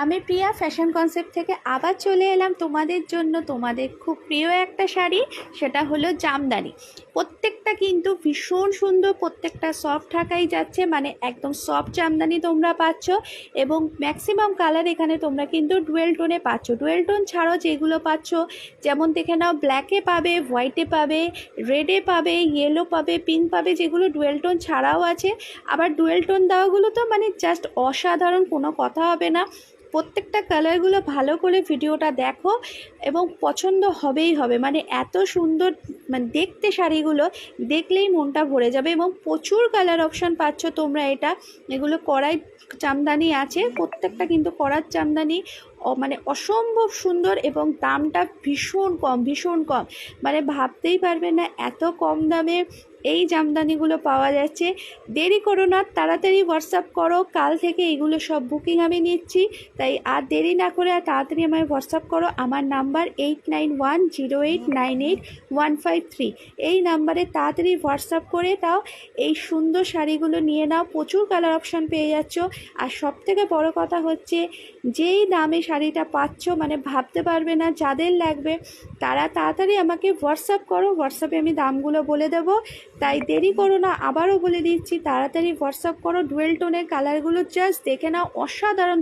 আমি প্রিয়া fashion concept থেকে আবার চলে এলাম তোমাদের জন্য তোমাদের খুব প্রিয় একটা শাড়ি, সেটা হলো জামদানি। প্রত্যেকটা কিন্তু ভীষণ সুন্দর, প্রত্যেকটা সফট ঢাকাই যাচ্ছে, মানে একদম সফট জামদানি তোমরা পাচ্ছ। এবং ম্যাক্সিমাম কালার এখানে তোমরা কিন্তু ডুয়েল টোনে পাচ্ছ। ডুয়েল টোন ছাড়াও যেগুলো পাচ্ছ, যেমন দেখে নাও, ব্ল্যাকে পাবে, হোয়াইটে পাবে, রেডে পাবে, ইয়েলো পাবে, পিঙ্ক পাবে, যেগুলো ডুয়েল টোন ছাড়াও আছে। আবার ডুয়েল টোন দেওয়াগুলো তো মানে জাস্ট অসাধারণ, কোনো কথা হবে না। প্রত্যেকটা কালারগুলো ভালো করে ভিডিওটা দেখো এবং পছন্দ হবেই হবে, মানে এত সুন্দর, মানে দেখতে শাড়িগুলো দেখলেই মনটা ভরে যাবে। এবং প্রচুর কালার অপশান পাচ্ছ তোমরা। এগুলো কড়াই জামদানি আছে, প্রত্যেকটা কিন্তু কড়ার জামদানি, মানে অসম্ভব সুন্দর। এবং দামটা ভীষণ কম, ভীষণ কম, মানে ভাবতেই পারবে না এত কম দামে এই জামদানিগুলো পাওয়া যাচ্ছে। দেরি করো না, তাড়াতাড়ি হোয়াটসঅ্যাপ করো, কাল থেকে এগুলো সব বুকিং আমি নিচ্ছি। তাই আর দেরি না করে আর তাড়াতাড়ি আমায় হোয়াটসঅ্যাপ করো। আমার নাম্বার 8910898153। এই নাম্বারে তাড়াতাড়ি হোয়াটসঅ্যাপ করে তাও এই সুন্দর শাড়িগুলো নিয়ে নাও। প্রচুর কালার অপশান পেয়ে যাচ্ছ। আর সবথেকে বড় কথা হচ্ছে, যেই দামে শাড়িটা পাচ্ছ, মানে ভাবতে পারবে না। যাদের লাগবে তারা তাড়াতাড়ি আমাকে হোয়াটসঅ্যাপ করো, হোয়াটসঅ্যাপে আমি দামগুলো বলে দেবো। তাই দেরি করো না, আবারও বলে দিচ্ছি, তাড়াতাড়ি হোয়াটসঅ্যাপ করো। ডুয়েল টোনের কালারগুলো জাস্ট দেখে নাও, অসাধারণ।